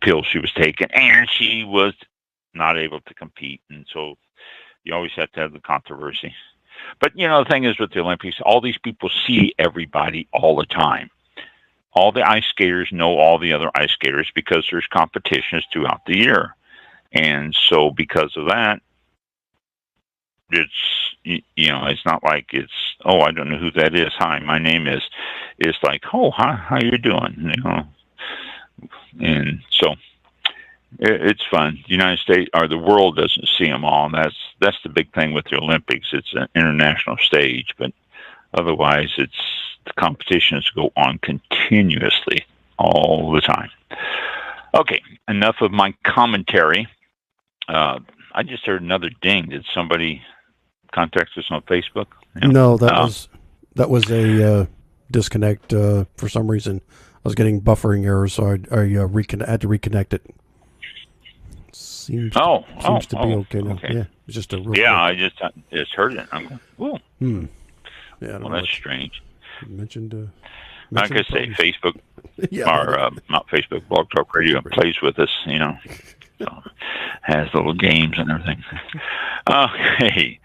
pills she was taking, and she was not able to compete. And so you always have to have the controversy. But, the thing is with the Olympics, all these people see everybody all the time. All the ice skaters know all the other ice skaters because there's competitions throughout the year. And so because of that, it's not like it's, oh, I don't know who that is. Hi, my name is. It's like, oh, hi, how you doing? And so it's fun. The United States or the world doesn't see them all. And that's the big thing with the Olympics. It's an international stage, but otherwise, the competitions go on continuously all the time. Okay, enough of my commentary. I just heard another ding. Did somebody contact us on Facebook? No, that was a disconnect for some reason. I was getting buffering errors, so I had to reconnect it. Seems to be okay now. Okay. Yeah, it's just a I just heard it. I'm going, ooh. Yeah, well, that's strange. Mentioned like I say, Facebook, yeah, not Facebook, Blog Talk Radio plays with us, so has little games and everything. Okay,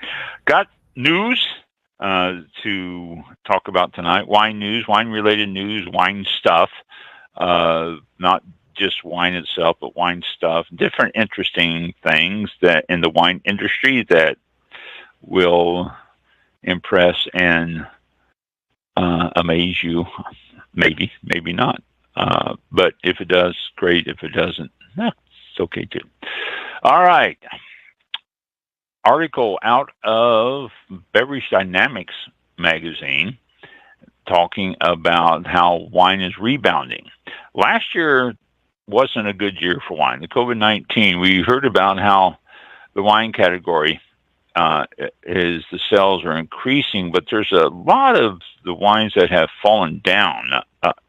got news to talk about tonight. Wine news, wine-related news, wine stuff, not just wine itself, but wine stuff, different interesting things that in the wine industry that will impress and amaze you. Maybe not. But if it does, great. If it doesn't, it's okay too. All right. Article out of Beverage Dynamics magazine talking about how wine is rebounding. Last year wasn't a good year for wine. The COVID-19, we heard about how the wine category is the sales are increasing, but there's a lot of the wines that have fallen down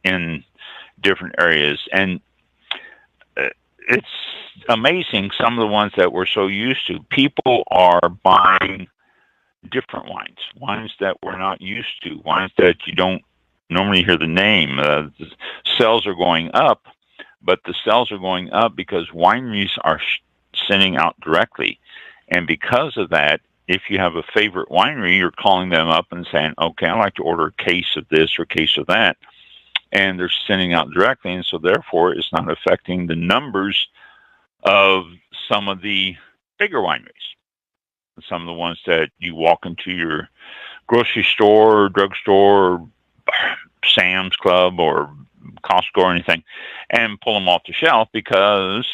in different areas. And it's amazing, some of the ones that we're so used to. People are buying different wines that we're not used to, wines that you don't normally hear the name. The sales are going up, but the sales are going up because wineries are sending out directly. And because of that, if you have a favorite winery, you're calling them up and saying, okay, I'd like to order a case of this or a case of that. And they're sending out directly. And so therefore, it's not affecting the numbers of some of the bigger wineries. Some of the ones that you walk into your grocery store, or drugstore, or Sam's Club, or Costco or anything, and pull them off the shelf because,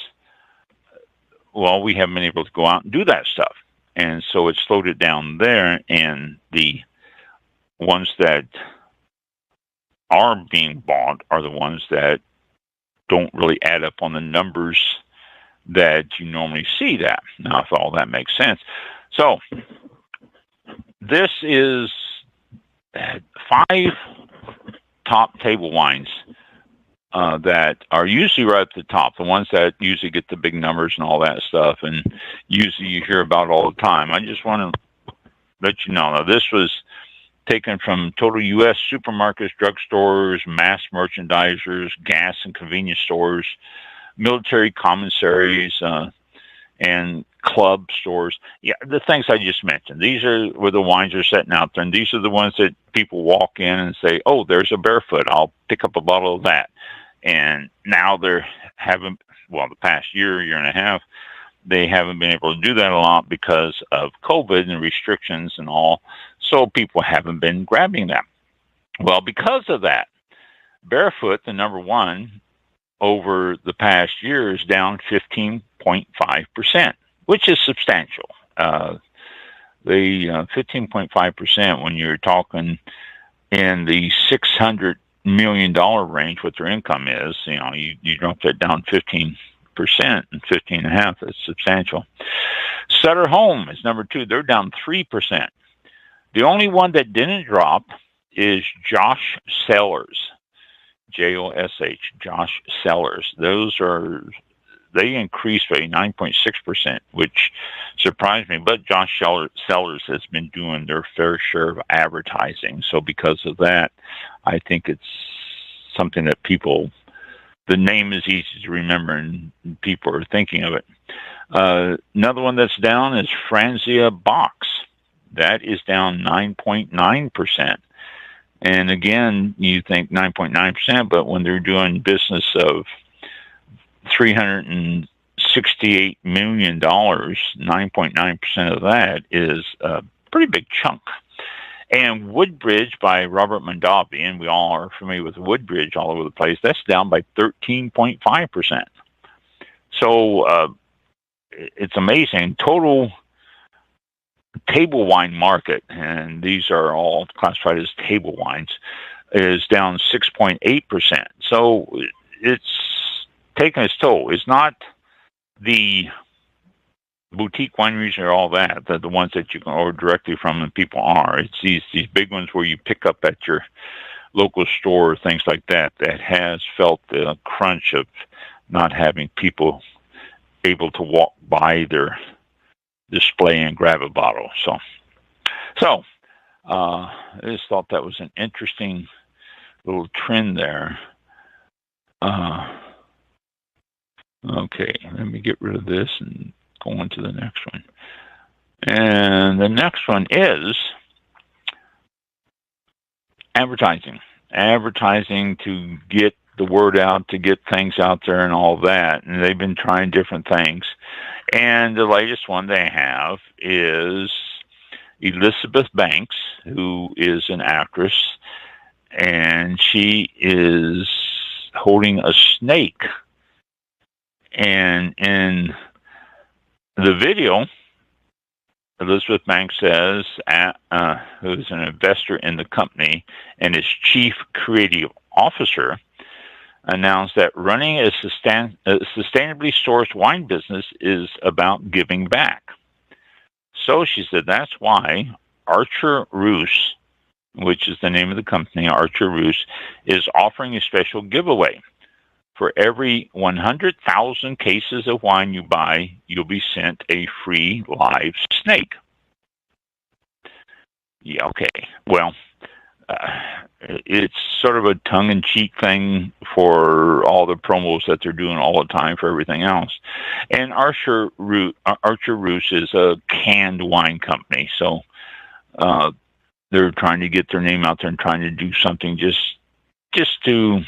well, we haven't been able to go out and do that stuff. And so it slowed it down there, and the ones that are being bought are the ones that don't really add up on the numbers that you normally see that. Now, if all that makes sense. So this is 5 top table wines that are usually right at the top, the ones that usually get the big numbers and all that stuff, and usually you hear about all the time. I just want to let you know. Now, this was taken from total U.S. supermarkets, drugstores, mass merchandisers, gas and convenience stores, military commissaries, and club stores. Yeah, the things I just mentioned. These are where the wines are sitting out there, and these are the ones that people walk in and say, oh, there's a Barefoot. I'll pick up a bottle of that. And now they're having, well, the past year and a half, they haven't been able to do that a lot because of COVID and restrictions and all. So people haven't been grabbing them. Well, because of that, Barefoot, the number one, over the past year is down 15.5%, which is substantial. The 15.5%, when you're talking in the $600 million range, what their income is, you drop that down 15% and 15.5%. That's substantial. Sutter Home is number 2. They're down 3%. The only one that didn't drop is Josh Cellars, Josh, Josh Cellars. They increased by 9.6%, which surprised me. But Josh Cellars has been doing their fair share of advertising. So because of that, I think it's something that people the name is easy to remember, and people are thinking of it. Another one that's down is Franzia Box. That is down 9.9%. And again, you think 9.9%, but when they're doing business of $368 million, 9.9% of that is a pretty big chunk. And Woodbridge by Robert Mondavi, and we all are familiar with Woodbridge all over the place, that's down by 13.5%. So it's amazing. Total table wine market, and these are all classified as table wines, is down 6.8%. So it's taking its toll. It's not the boutique wineries or all that, the ones that you can order directly from and people are. It's these big ones where you pick up at your local store, things like that, that has felt the crunch of not having people able to walk by their display and grab a bottle. So I just thought that was an interesting little trend there. Okay, let me get rid of this and go on to the next one. And the next one is advertising. Advertising to get the word out, to get things out there and all that. And they've been trying different things. And the latest one they have is Elizabeth Banks, who is an actress, and she is holding a snake. And in the video, Elizabeth Banks says, who's an investor in the company and its chief creative officer, announced that running a sustainably sourced wine business is about giving back. So she said that's why Archer Roos, which is the name of the company, Archer Roos, is offering a special giveaway. For every 100,000 cases of wine you buy, you'll be sent a free live snake. Yeah, okay. Well, it's sort of a tongue-in-cheek thing for all the promos that they're doing all the time for everything else. And Archer Roos is a canned wine company, so they're trying to get their name out there and trying to do something just to,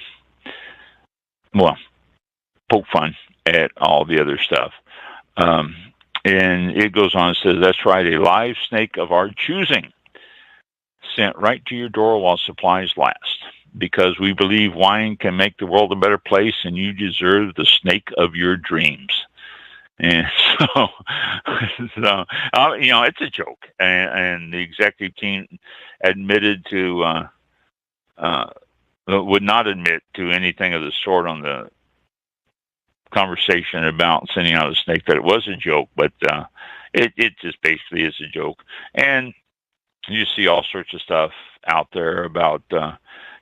well, poke fun at all the other stuff. And it goes on and says, that's right, a live snake of our choosing, sent right to your door while supplies last. Because we believe wine can make the world a better place, and you deserve the snake of your dreams. And so it's a joke. And the executive team admitted to, would not admit to anything of the sort on the conversation about sending out a snake, that it was a joke, but it just basically is a joke. And you see all sorts of stuff out there about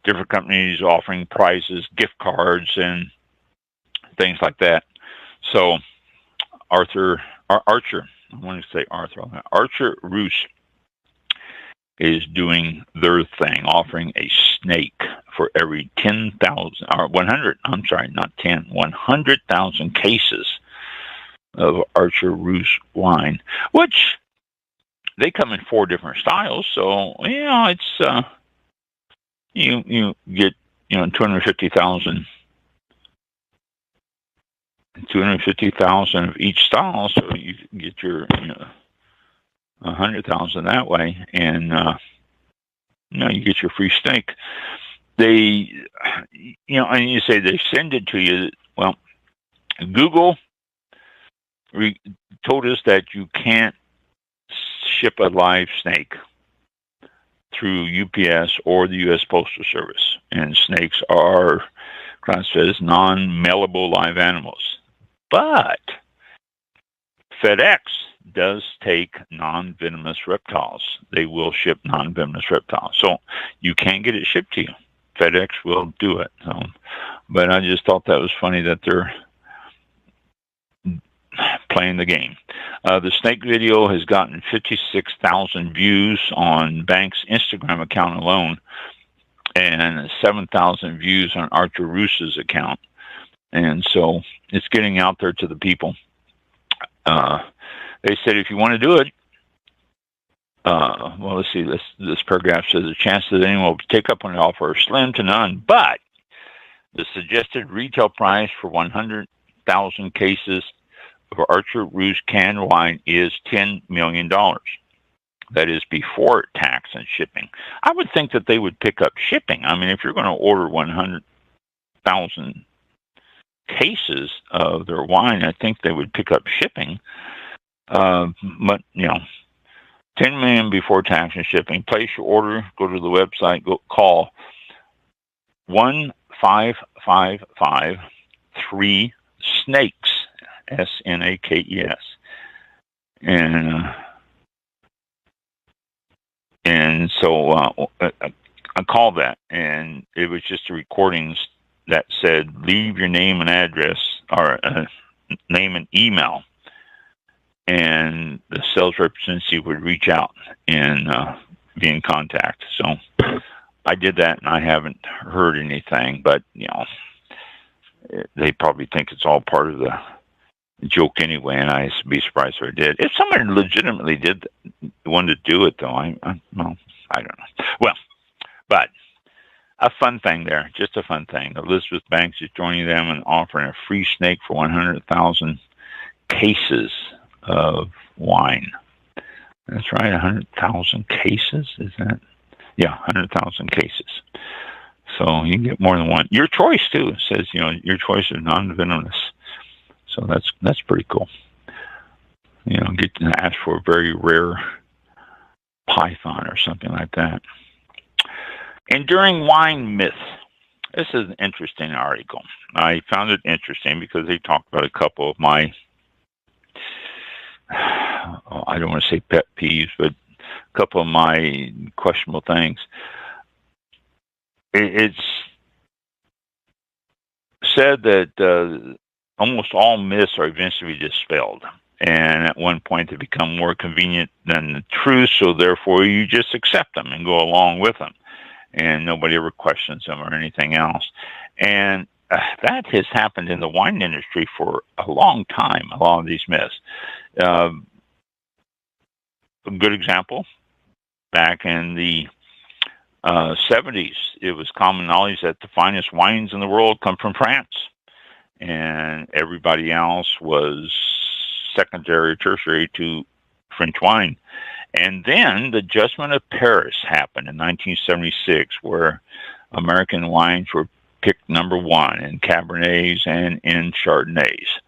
different companies offering prizes, gift cards, and things like that. So Archer Roos is doing their thing, offering a snake for every 100,000 cases of Archer Roos wine, which they come in 4 different styles. So, it's, you get, 250,000 of each style. So you get your, 100,000 that way. And, you get your free snake. They, and you say they send it to you. Well, Google told us that you can't ship a live snake through UPS or the U.S. Postal Service, and snakes are classified as non-mailable live animals. But FedEx does take non-venomous reptiles. They will ship non-venomous reptiles, so you can get it shipped to you. FedEx will do it. But I just thought that was funny that they're playing the game. The snake video has gotten 56,000 views on Banks' Instagram account alone, and 7,000 views on Archer Roos's account. And so it's getting out there to the people. They said if you want to do it, well, let's see. This paragraph says the chances that anyone will take up on the offer are slim to none, but the suggested retail price for 100,000 cases of Archer Rouge canned wine is $10 million. That is before tax and shipping. I would think that they would pick up shipping. I mean, if you're going to order 100,000 cases of their wine, I think they would pick up shipping. But, you know, 10 million before tax and shipping. Place your order, go to the website, call 1-555-3-SNAKES, SNAKES. And so I called that, and it was just the recordings that said, leave your name and address, or name and email, and the sales representative would reach out and be in contact. So I did that, and I haven't heard anything, but, you know, they probably think it's all part of the joke anyway, and I'd be surprised if I did. If someone legitimately wanted to do it, though, well, I don't know. Well, but a fun thing there, just a fun thing. Elizabeth Banks is joining them and offering a free snake for 100,000 cases of wine. That's right, 100,000 cases, is that? Yeah, 100,000 cases. So you can get more than one. Your choice, too. It says, you know, your choice of non-venomous. So that's pretty cool. You know, get to ask for a very rare python or something like that. Enduring wine myth. This is an interesting article. I found it interesting because they talked about a couple of my, I don't want to say pet peeves, but a couple of my questionable things. It's said that almost all myths are eventually dispelled. And at one point, they become more convenient than the truth, so therefore you just accept them and go along with them. And nobody ever questions them or anything else. And that has happened in the wine industry for a long time, a lot of these myths. A good example, back in the 70s, it was common knowledge that the finest wines in the world come from France. And everybody else was secondary or tertiary to French wine. And then the Judgment of Paris happened in 1976, where American wines were picked number one in Cabernets and in Chardonnays.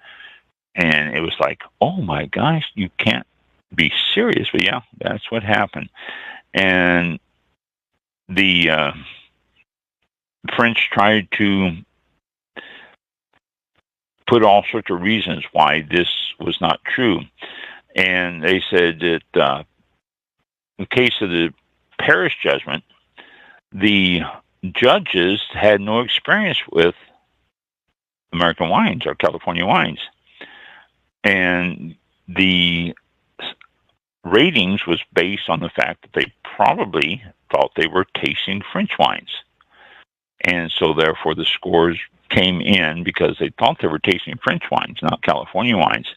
And it was like, oh my gosh, you can't be serious. But yeah, that's what happened. And the French tried to put all sorts of reasons why this was not true. And they said that in the case of the Paris judgment, the judges had no experience with American wines or California wines. And the ratings was based on the fact that they probably thought they were tasting French wines. And so therefore the scores came in because they thought they were tasting French wines, not California wines.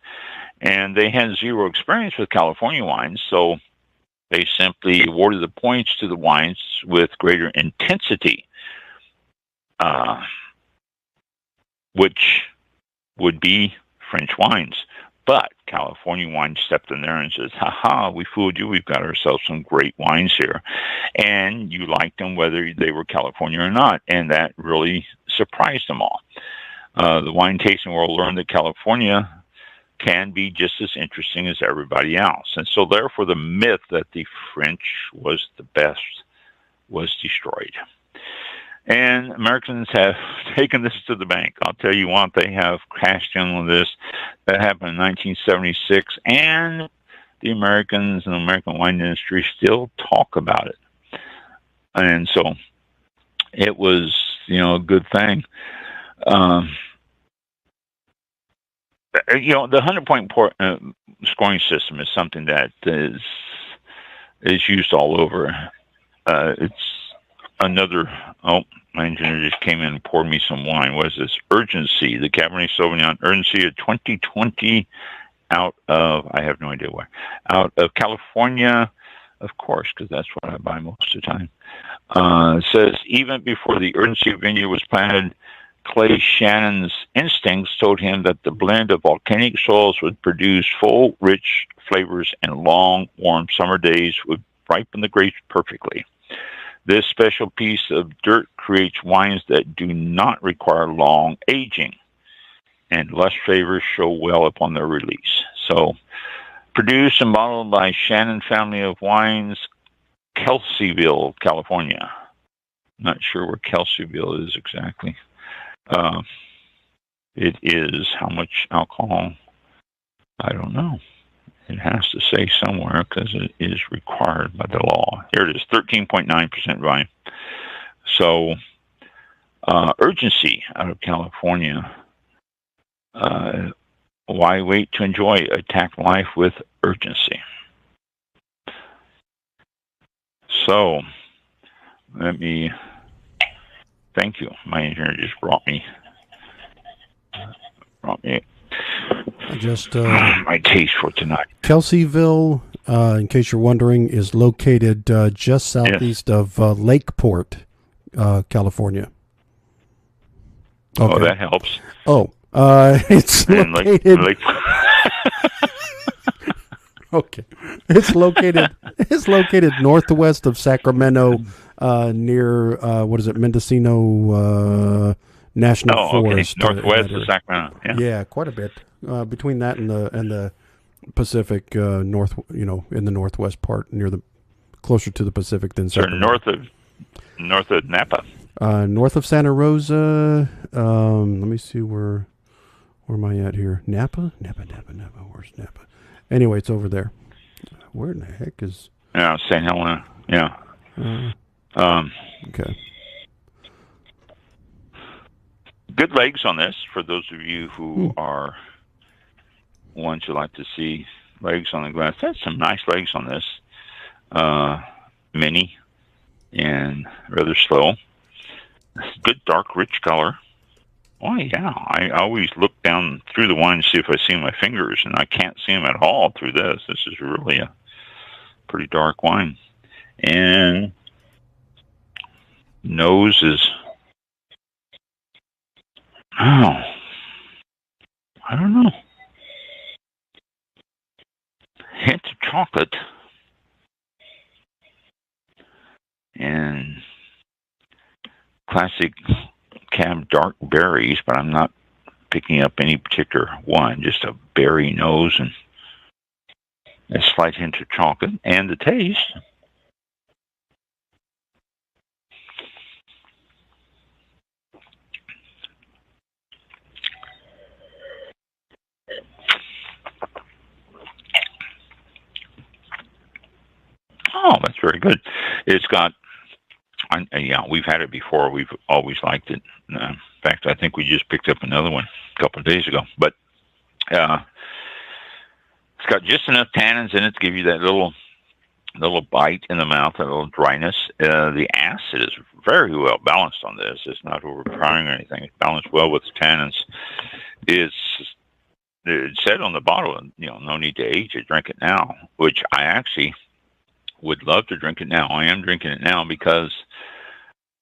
And they had zero experience with California wines, so they simply awarded the points to the wines with greater intensity, which would be French wines. But California wine stepped in there and says, ha, we fooled you. We've got ourselves some great wines here. And you liked them whether they were California or not. And that really surprised them all. The wine tasting world learned that California can be just as interesting as everybody else. And so therefore the myth that the French was the best was destroyed. And Americans have taken this to the bank. I'll tell you what, they have cashed in on this. That happened in 1976, and the Americans and the American wine industry still talk about it. And so it was, you know, a good thing. The 100-point scoring system is something that is used all over. It's another. Oh, my engineer just came in and poured me some wine. What is this? Urgency, the Cabernet Sauvignon Urgency of 2020, out of, I have no idea where, out of California, of course, because that's what I buy most of the time. It says, even before the Urgency vineyard was planted, Clay Shannon's instincts told him that the blend of volcanic soils would produce full, rich flavors, and long, warm summer days would ripen the grapes perfectly. This special piece of dirt creates wines that do not require long aging, and lush flavors show well upon their release. So, produced and bottled by Shannon Family of Wines, Kelseyville, California. Not sure where Kelseyville is exactly. It is how much alcohol? I don't know. It has to say somewhere because it is required by the law. Here it is, 13.9% volume. So, Urgency out of California. Why wait to enjoy? Attack life with urgency. So, let me, thank you. My engineer just brought me I just my taste for tonight. Kelseyville, in case you're wondering, is located just southeast of Lakeport, California. Okay. Oh, that helps. Oh, it's located. Okay, it's located northwest of Sacramento, near what is it, Mendocino National Forest. Northwest of Sacramento. Yeah, quite a bit between that and the Pacific north. In the northwest part, closer to the Pacific than Sacramento. North of Napa. North of Santa Rosa. Let me see where am I at here? Napa. Where's Napa? Anyway, it's over there. Where in the heck is? Yeah, St. Helena. Yeah. Okay. Good legs on this for those of you who are ones who like to see legs on the glass. That's some nice legs on this. Mini and rather slow. Good dark, rich color. Oh, yeah. I always look down through the wine to see if I see my fingers, and I can't see them at all through this. This is really a pretty dark wine. And nose is, I don't know. Hint of chocolate. And classic cab dark berries, but I'm not picking up any particular one, just a berry nose and a slight hint of chocolate. And the taste, oh, that's very good. It's got, yeah, we've had it before. We've always liked it. In fact, I think we just picked up another one a couple of days ago. But it's got just enough tannins in it to give you that little bite in the mouth, that little dryness. The acid is very well balanced on this. It's not overpowering or anything. It's balanced well with the tannins. It said on the bottle, no need to age it, drink it now, which I actually would love to drink it now. I am drinking it now because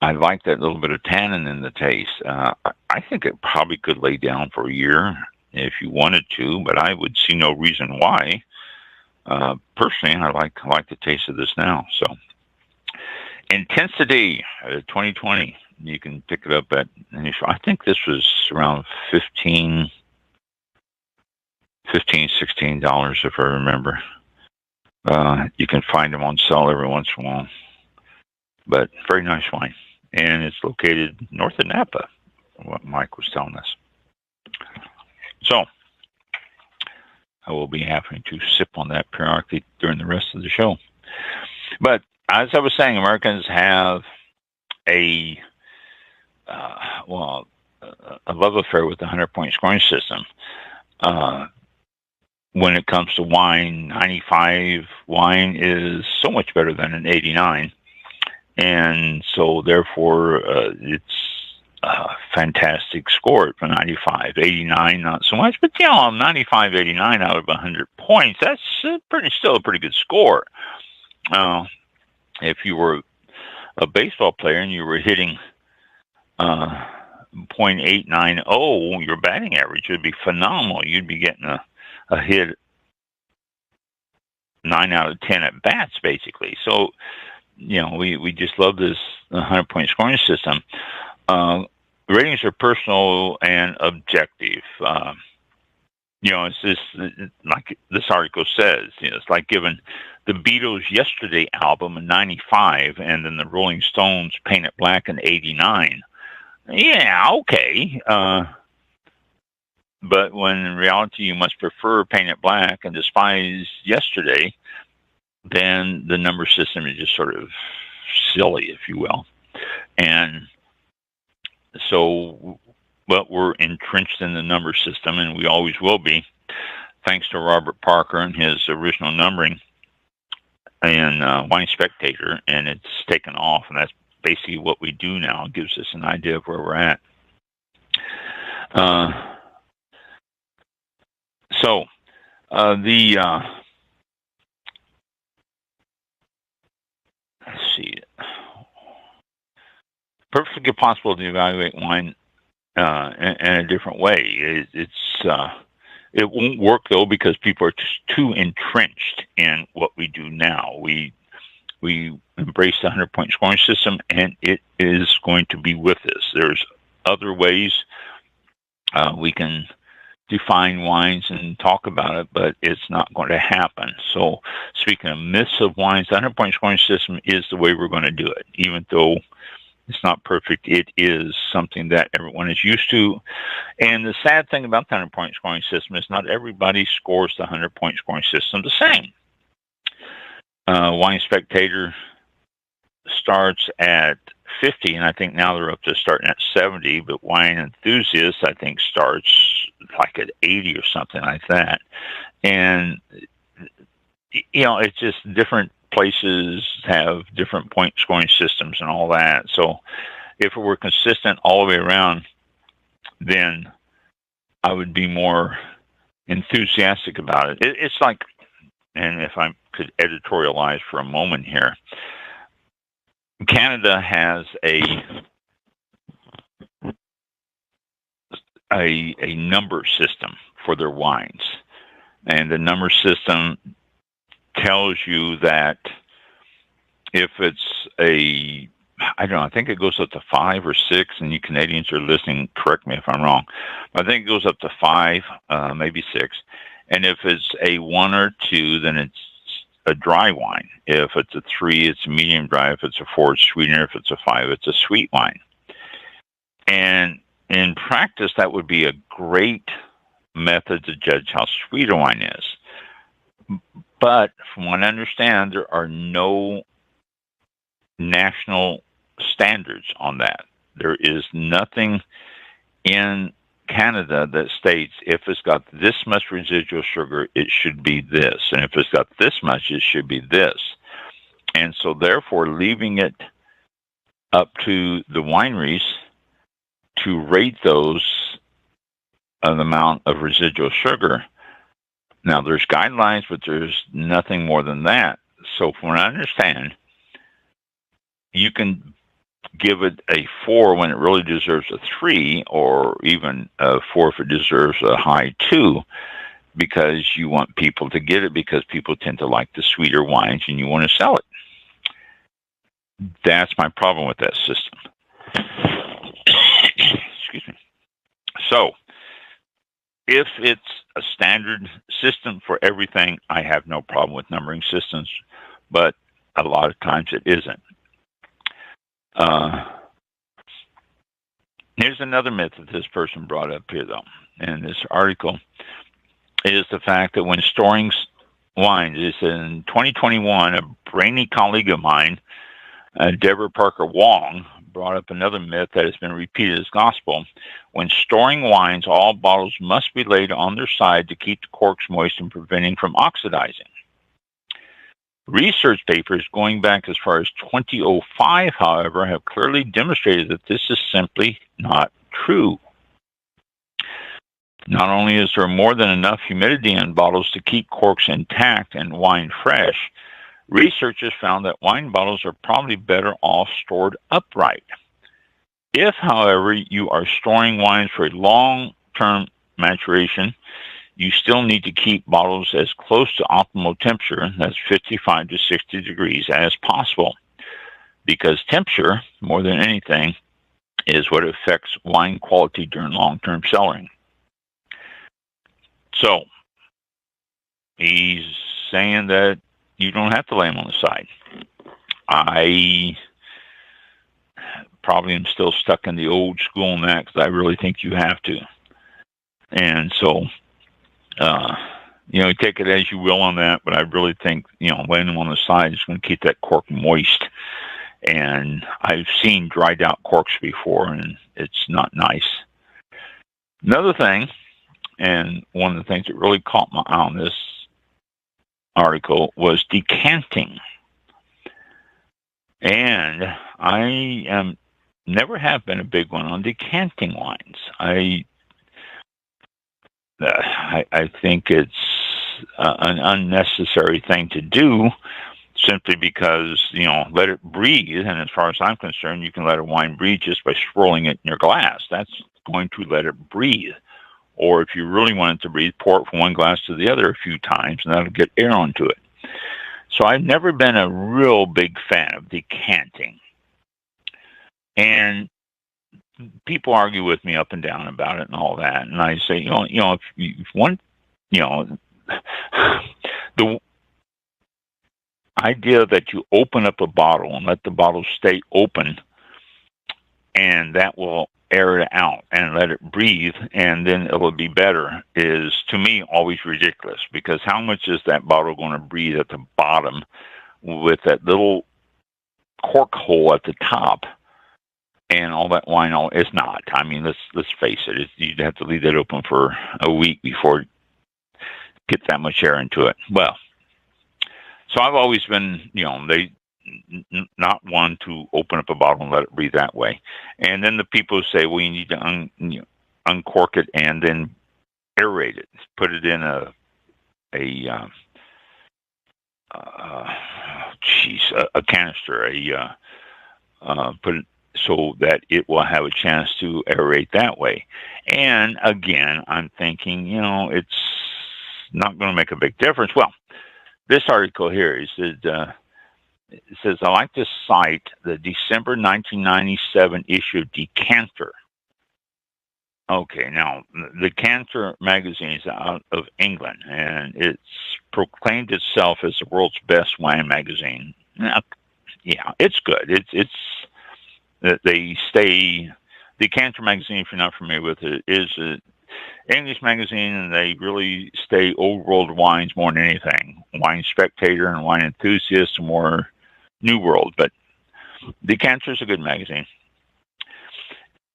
I like that little bit of tannin in the taste. I think it probably could lay down for a year if you wanted to, but I would see no reason why. Personally, I like the taste of this now. So, Intensity 2020. You can pick it up at initial. I think this was around $16 if I remember. You can find them on sale every once in a while, but very nice wine. And it's located north of Napa, what Mike was telling us. So I will be having to sip on that periodically during the rest of the show. But as I was saying, Americans have a love affair with the 100-point scoring system. When it comes to wine, 95 wine is so much better than an 89. And so, therefore, it's a fantastic score for 95. 89, not so much, but 95, 89 out of 100 points, that's still a pretty good score. If you were a baseball player and you were hitting .890, your batting average would be phenomenal. You'd be getting a hit 9 out of 10 at bats, basically. So, we just love this 100-point scoring system. Ratings are personal and objective. It's just like this article says, it's like giving the Beatles Yesterday album in 95 and then the Rolling Stones Paint It Black in 89. Yeah, okay. But when in reality you must prefer Paint It Black and despise Yesterday, then the number system is just sort of silly, if you will. And so, but we're entrenched in the number system, and we always will be, thanks to Robert Parker and his original numbering and Wine Spectator, and it's taken off, and that's basically what we do now. It gives us an idea of where we're at. Let's see. Perfectly possible to evaluate wine in a different way. It won't work though because people are just too entrenched in what we do now. We embrace the 100-point scoring system, and it is going to be with us. There's other ways we can define wines and talk about it, but it's not going to happen. So, speaking of myths of wines, the 100-point scoring system is the way we're going to do it, even though it's not perfect. It is something that everyone is used to. And the sad thing about the 100-point scoring system is not everybody scores the 100-point scoring system the same. Wine Spectator starts at 50, and I think now they're up to starting at 70, but Wine Enthusiast, I think, starts like at 80 or something like that. And, it's just different places have different point scoring systems and all that. So if it were consistent all the way around, then I would be more enthusiastic about it. It's like, and if I could editorialize for a moment here, Canada has a number system for their wines, and the number system tells you that if it's I think it goes up to 5 or 6, and you Canadians are listening, correct me if I'm wrong. I think it goes up to 5, maybe 6. And if it's a 1 or 2, then it's a dry wine. If it's a 3, it's a medium dry. If it's a 4, it's sweetener. If it's a 5, it's a sweet wine. And in practice, that would be a great method to judge how sweet a wine is. But from what I understand, there are no national standards on that. There is nothing in Canada that states if it's got this much residual sugar, it should be this. And if it's got this much, it should be this. And so therefore, leaving it up to the wineries to rate those an amount of residual sugar. Now, there's guidelines, but there's nothing more than that. So from what I understand, you can give it a 4 when it really deserves a 3, or even a 4 if it deserves a high 2, because you want people to get it, because people tend to like the sweeter wines and you want to sell it. That's my problem with that system. Excuse me. So, if it's a standard system for everything, I have no problem with numbering systems, but a lot of times it isn't. Here's another myth that this person brought up here, though, in this article, is the fact that when storing wines, is in 2021, a brainy colleague of mine, Deborah Parker Wong, brought up another myth that has been repeated as gospel. When storing wines, all bottles must be laid on their side to keep the corks moist and preventing from oxidizing. Research papers going back as far as 2005, however, have clearly demonstrated that this is simply not true. Not only is there more than enough humidity in bottles to keep corks intact and wine fresh, researchers found that wine bottles are probably better off stored upright. If, however, you are storing wines for a long-term maturation, you still need to keep bottles as close to optimal temperature, that's 55 to 60 degrees, as possible, because temperature, more than anything, is what affects wine quality during long-term cellaring. So, he's saying that you don't have to lay them on the side. I probably am still stuck in the old school on that because I really think you have to. And so, take it as you will on that, but I really think, laying them on the side is going to keep that cork moist. And I've seen dried out corks before, and it's not nice. Another thing, and one of the things that really caught my eye on this article, was decanting. And I never have been a big one on decanting wines. I think it's an unnecessary thing to do, simply because, let it breathe. And as far as I'm concerned, you can let a wine breathe just by swirling it in your glass. That's going to let it breathe. Or if you really want it to breathe, pour it from one glass to the other a few times, and that'll get air onto it. So I've never been a real big fan of decanting. And people argue with me up and down about it and all that. And I say, if you want, the idea that you open up a bottle and let the bottle stay open, and that will air it out and let it breathe, and then it will be better, is, to me, always ridiculous. Because how much is that bottle going to breathe at the bottom with that little cork hole at the top? And all that wine, it's not. I mean, let's face it. You'd have to leave that open for a week before you get that much air into it. Well, so I've always been, not one to open up a bottle and let it breathe that way. And then the people say, well, you need to uncork it and then aerate it. Put it in a canister. Put it so that it will have a chance to aerate that way. And again, I'm thinking, it's not going to make a big difference. Well, this article here, it says, I like to cite the December 1997 issue of Decanter. Okay, now, the Decanter magazine is out of England, and it's proclaimed itself as the world's best wine magazine. Now, yeah, it's good. Decanter magazine, if you're not familiar with it, is an English magazine, and they really stay old world wines more than anything. Wine Spectator and Wine Enthusiast are more new world, but Decanter is a good magazine.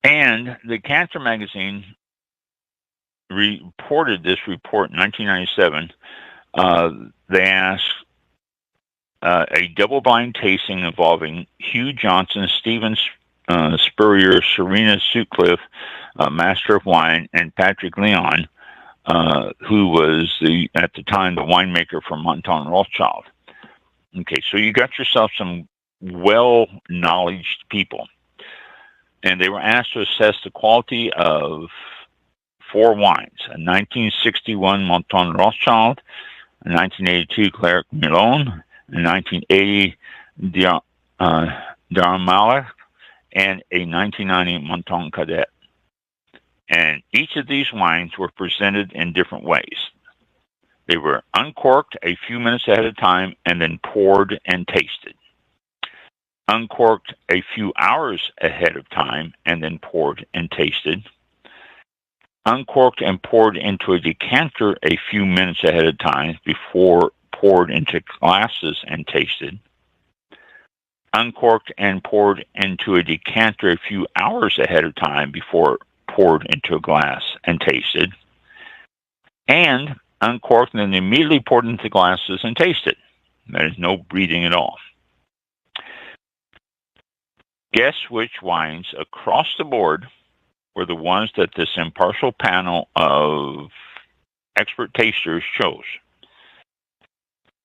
And the Decanter magazine reported this report in 1997. They asked a double-blind tasting involving Hugh Johnson, Stephen Spurrier, Serena Sutcliffe, Master of Wine, and Patrick Leon, who was at the time the winemaker for Montagne Rothschild. Okay, so you got yourself some well-knowledged people, and they were asked to assess the quality of 4 wines: a 1961 Montagne Rothschild, a 1982 Cleric Milon, a 1980 Darmalec, and a 1990 Montagne Cadet. And each of these wines were presented in different ways. They were uncorked a few minutes ahead of time and then poured and tasted. Uncorked a few hours ahead of time and then poured and tasted. Uncorked and poured into a decanter a few minutes ahead of time before poured into glasses and tasted. Uncorked and poured into a decanter a few hours ahead of time before poured into a glass and tasted. And uncorked and then immediately poured into glasses and tasted. There is no breathing at all. Guess which wines across the board were the ones that this impartial panel of expert tasters chose?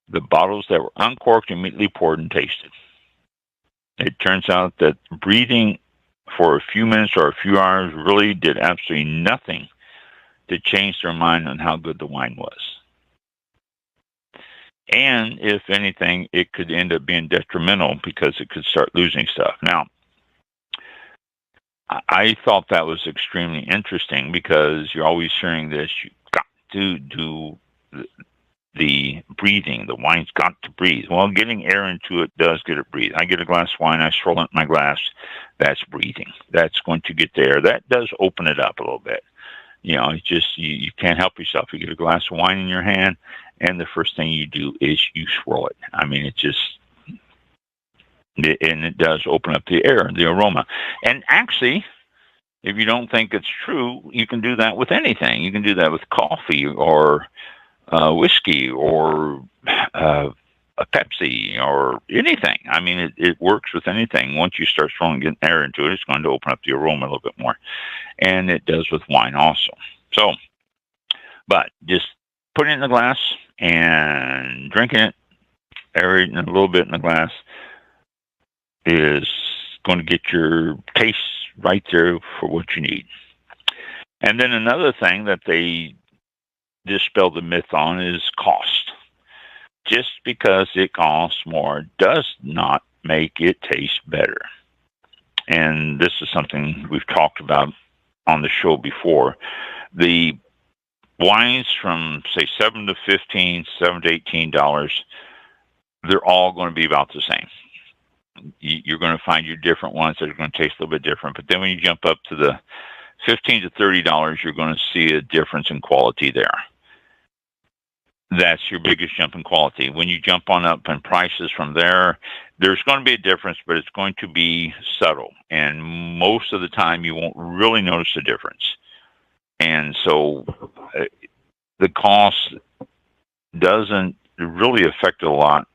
The bottles that were uncorked, immediately poured and tasted. It turns out that breathing for a few minutes or a few hours really did absolutely nothing to change their mind on how good the wine was. And if anything, it could end up being detrimental because it could start losing stuff. Now, I thought that was extremely interesting because you're always hearing this. You've got to do the breathing. The wine's got to breathe. Well, getting air into it does get it breathe. I get a glass of wine, I swirl it in my glass. That's breathing. That's going to get the air. That does open it up a little bit. You know, it's just, you can't help yourself. You get a glass of wine in your hand, and the first thing you do is you swirl it. I mean, it does open up the air, the aroma. And actually, if you don't think it's true, you can do that with anything. You can do that with coffee or whiskey or a Pepsi or anything. I mean, it works with anything. Once you start getting air into it, it's going to open up the aroma a little bit more. And it does with wine also. So, but just putting it in the glass and drinking it, aerating it a little bit in the glass, is going to get your taste right there for what you need. And then another thing that they dispel the myth on is cost. Just because it costs more does not make it taste better. And this is something we've talked about on the show before. The wines from, say, $7 to $15, $7 to $18, they're all going to be about the same. You're going to find your different ones that are going to taste a little bit different. But then when you jump up to the $15 to $30, you're going to see a difference in quality there. That's your biggest jump in quality. When you jump on up in prices from there, there's going to be a difference, but it's going to be subtle. And most of the time, you won't really notice the difference. And so the cost doesn't really affect it a lot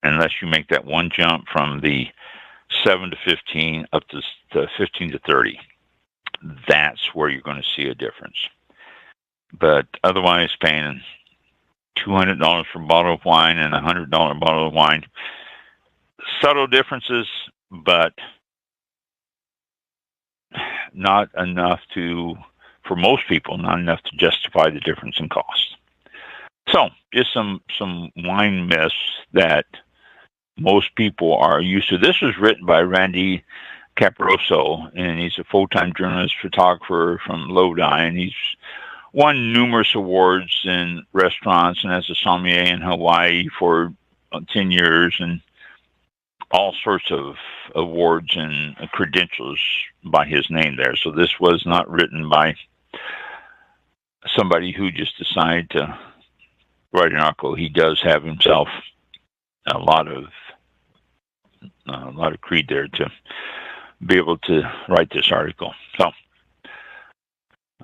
unless you make that one jump from the 7 to 15 up to 15 to 30. That's where you're going to see a difference. But otherwise, paying $200 for a bottle of wine and a $100 bottle of wine, subtle differences, but not enough to, for most people, not enough to justify the difference in cost. So, just some wine myths that most people are used to. This was written by Randy Caparoso, and he's a full-time journalist, photographer from Lodi, and he's won numerous awards in restaurants and as a sommelier in Hawaii for 10 years, and all sorts of awards and credentials by his name there. So this was not written by somebody who just decided to write an article. He does have himself a lot of creed there to be able to write this article. So,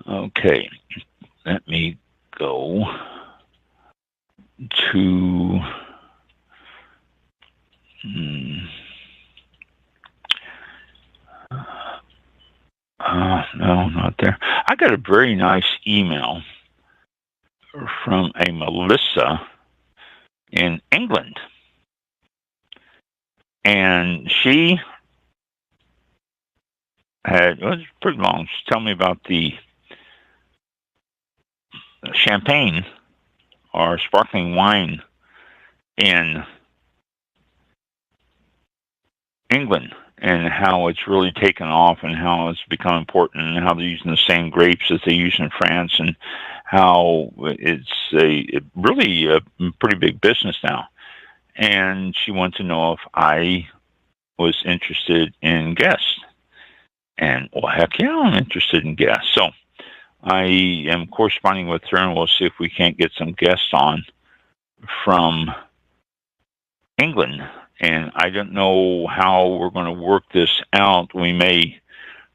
okay, let me go to no, not there. I got a very nice email from a Melissa in England. And she it was pretty long. She told me about the champagne or sparkling wine in England and how it's really taken off and how it's become important and how they're using the same grapes as they use in France and how it's really a pretty big business now. And she wanted to know if I was interested in guests. And, well, heck yeah, I'm interested in guests. So I am corresponding with her, and we'll see if we can't get some guests on from England. And I don't know how we're going to work this out. We may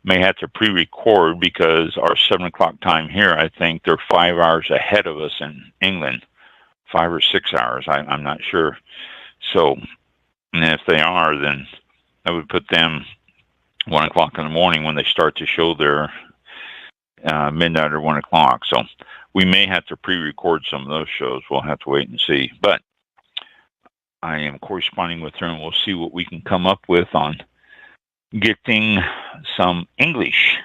have to pre-record because our 7 o'clock time here, I think they're 5 hours ahead of us in England. 5 or 6 hours. I'm not sure. So, and if they are, then I would put them 1 o'clock in the morning when they start to show their midnight or 1 o'clock. So we may have to pre-record some of those shows. We'll have to wait and see. But I am corresponding with her, and we'll see what we can come up with on getting some English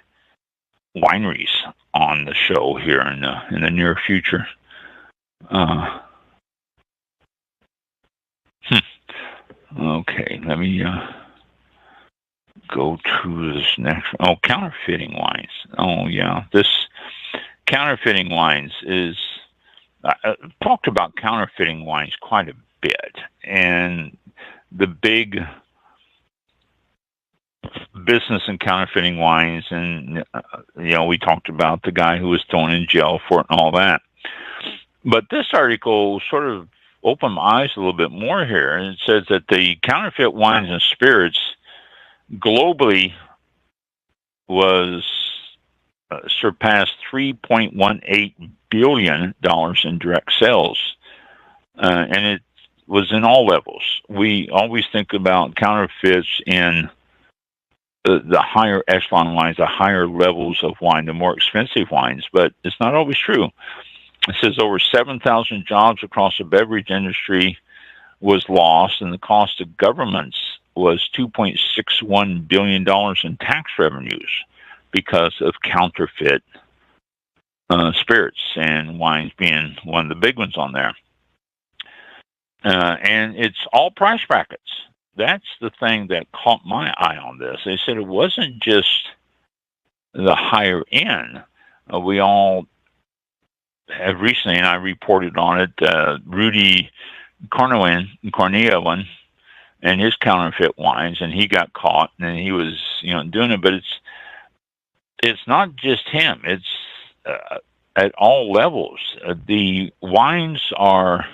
wineries on the show here in the near future. Okay, let me go to this next. Oh, counterfeiting wines. Oh, yeah. This counterfeiting wines is. I talked about counterfeiting wines quite a bit, and the big business in counterfeiting wines, and we talked about the guy who was thrown in jail for it and all that. But this article sort of opened my eyes a little bit more here, and it says that the counterfeit wines and spirits globally was surpassed $3.18 billion in direct sales, and it was in all levels. We always think about counterfeits in the higher echelon wines, the higher levels of wine, the more expensive wines, but it's not always true. It says over 7,000 jobs across the beverage industry was lost, and the cost to governments was $2.61 billion in tax revenues because of counterfeit spirits, and wines being one of the big ones on there. And it's all price brackets. That's the thing that caught my eye on this. They said it wasn't just the higher end. We all have recently, and I reported on it, Rudy Cornelius and his counterfeit wines, and he got caught, and he was, doing it. But it's not just him. It's at all levels. The wines are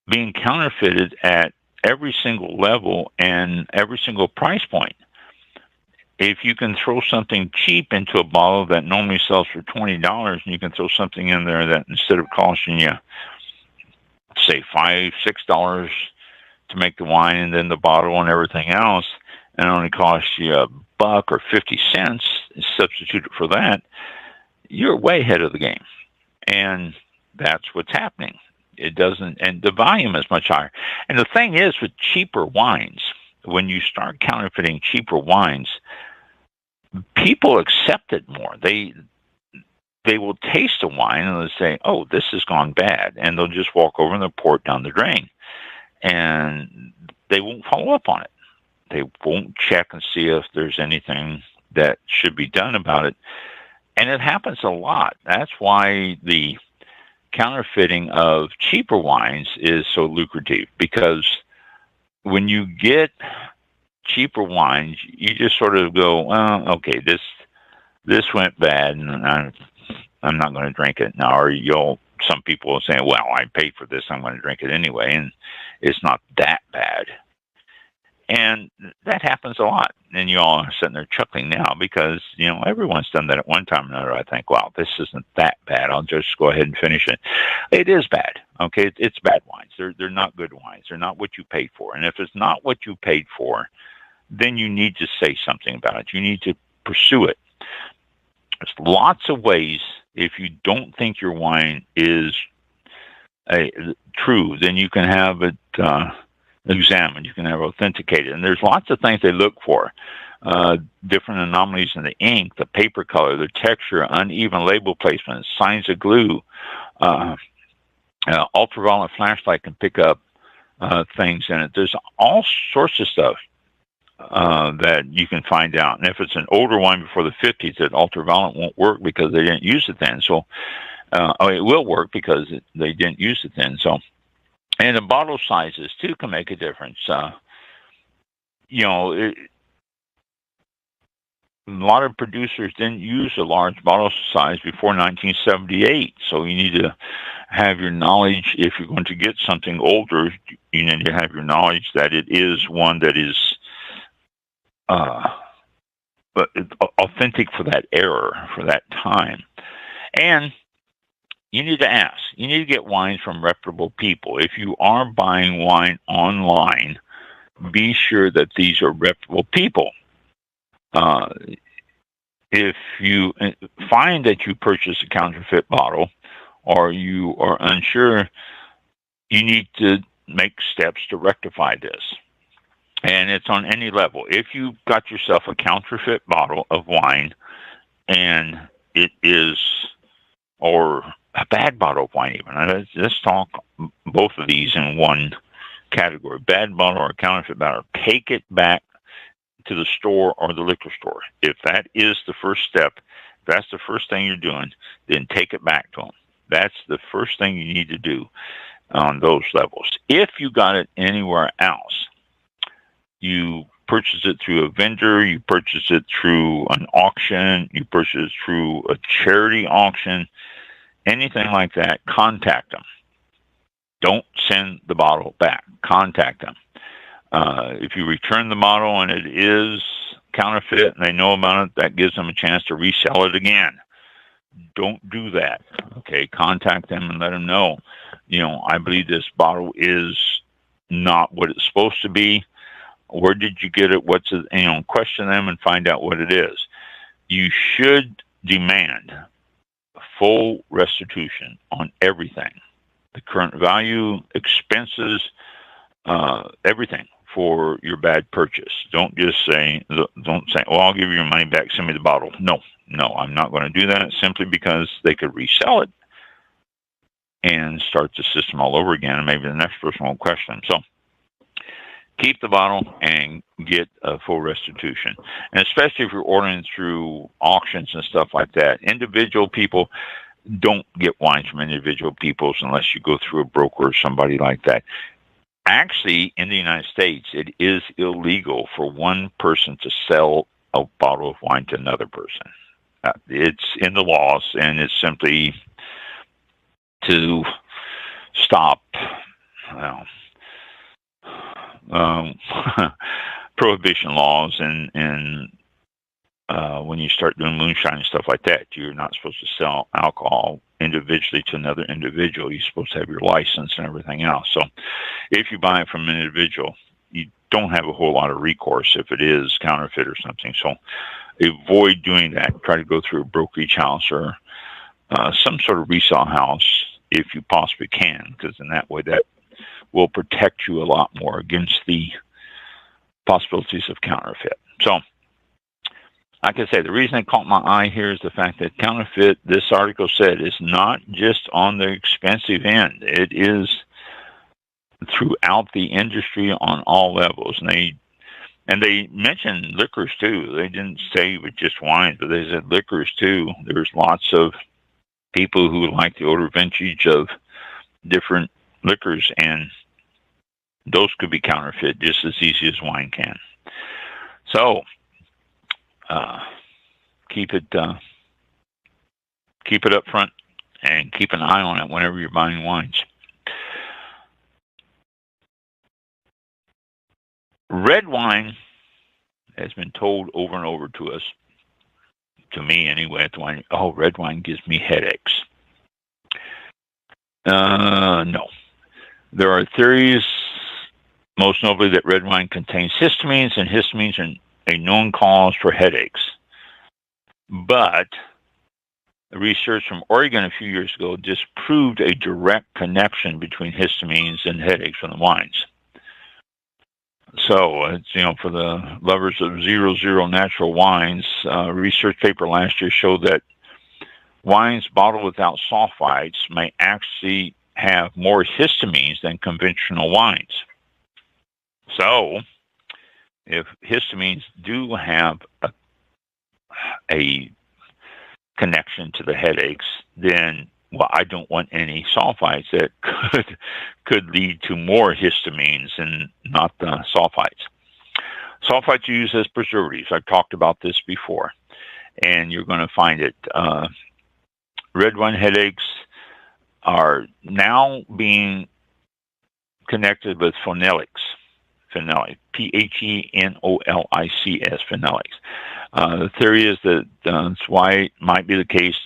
being counterfeited at every single level and every single price point. If you can throw something cheap into a bottle that normally sells for $20, and you can throw something in there that instead of costing you, say, $5, $6 to make the wine and then the bottle and everything else, and it only costs you $1 or 50 cents, substitute it for that, you're way ahead of the game. And that's what's happening. It doesn't, and the volume is much higher. And the thing is, with cheaper wines, when you start counterfeiting cheaper wines, people accept it more. They will taste a wine and they'll say, "Oh, this has gone bad," and they'll just walk over and they'll pour it down the drain, and they won't follow up on it. They won't check and see if there's anything that should be done about it, and it happens a lot. That's why the counterfeiting of cheaper wines is so lucrative, because when you get cheaper wines, you just sort of go, "Well, okay, this went bad, and I'm not going to drink it now." Or some people will say, "Well, I paid for this, I'm going to drink it anyway," and it's not that bad. And that happens a lot. And you all are sitting there chuckling now because, everyone's done that at one time or another. I think, wow, this isn't that bad. I'll just go ahead and finish it. It is bad. Okay. It's bad wines. They're not good wines. They're not what you paid for. And if it's not what you paid for, then you need to say something about it. You need to pursue it. There's lots of ways. If you don't think your wine is true, then you can have it examined. You can have it authenticated. And there's lots of things they look for. Different anomalies in the ink, the paper color, the texture, uneven label placement, signs of glue. Ultraviolet flashlight can pick up things in it. There's all sorts of stuff that you can find out. And if it's an older wine before the 50s, that ultraviolet won't work because they didn't use it then. So it will work because they didn't use it then. So, and the bottle sizes too can make a difference. A lot of producers didn't use a large bottle size before 1978. So you need to have your knowledge. If you're going to get something older, you need to have your knowledge that it is one that is but authentic for that era, for that time. And you need to ask. You need to get wines from reputable people. If you are buying wine online, be sure that these are reputable people. If you find that you purchase a counterfeit bottle or you are unsure, you need to make steps to rectify this. And it's on any level. If you got yourself a counterfeit bottle of wine and it is, or a bad bottle of wine even, let's talk both of these in one category, bad bottle or counterfeit bottle, take it back to the store or the liquor store. If that is the first step, if that's the first thing you're doing, then take it back to them. That's the first thing you need to do on those levels. If you got it anywhere else, you purchase it through a vendor, you purchase it through an auction, you purchase it through a charity auction, anything like that, contact them. Don't send the bottle back. Contact them. If you return the bottle and it is counterfeit and they know about it, that gives them a chance to resell it again. Don't do that. Okay, contact them and let them know, I believe this bottle is not what it's supposed to be. Where did you get it? What's it? Question them and find out what it is. You should demand full restitution on everything. The current value, expenses, everything for your bad purchase. Don't say, well, I'll give you your money back, send me the bottle. No, I'm not going to do that, simply because they could resell it and start the system all over again, and maybe the next person will question them. So keep the bottle and get a full restitution. And especially if you're ordering through auctions and stuff like that, individual people, don't get wines from individual people unless you go through a broker or somebody like that. Actually, in the United States, it is illegal for one person to sell a bottle of wine to another person. It's in the laws, and it's simply to stop prohibition laws, and when you start doing moonshine and stuff like that, you're not supposed to sell alcohol individually to another individual. You're supposed to have your license and everything else. So if you buy it from an individual, you don't have a whole lot of recourse if it is counterfeit or something. So avoid doing that. Try to go through a brokerage house or some sort of resale house if you possibly can, because in that way that will protect you a lot more against the possibilities of counterfeit. So, like I say, the reason it caught my eye here is the fact that counterfeit, this article said, is not just on the expensive end. It is throughout the industry on all levels. And they mentioned liquors too. They didn't say with just wine, but they said liquors too. There's lots of people who like the older vintage of different liquors, and those could be counterfeit just as easy as wine can. So keep it up front and keep an eye on it whenever you're buying wines. Red wine has been told over and over to us, to me anyway, at the wine, red wine gives me headaches. No. There are theories, most notably that red wine contains histamines, and histamines are a known cause for headaches. But the research from Oregon a few years ago disproved a direct connection between histamines and headaches from the wines. So, it's, for the lovers of 0.0 natural wines, a research paper last year showed that wines bottled without sulfites may actually have more histamines than conventional wines. So, if histamines do have a connection to the headaches, then I don't want any sulfites that could lead to more histamines and not the sulfites. Sulfites are used as preservatives. I've talked about this before, and you're going to find it. Red wine headaches are now being connected with phenolics. Phenolic, Phenolics, phenolics. The theory is that that's why it might be the case.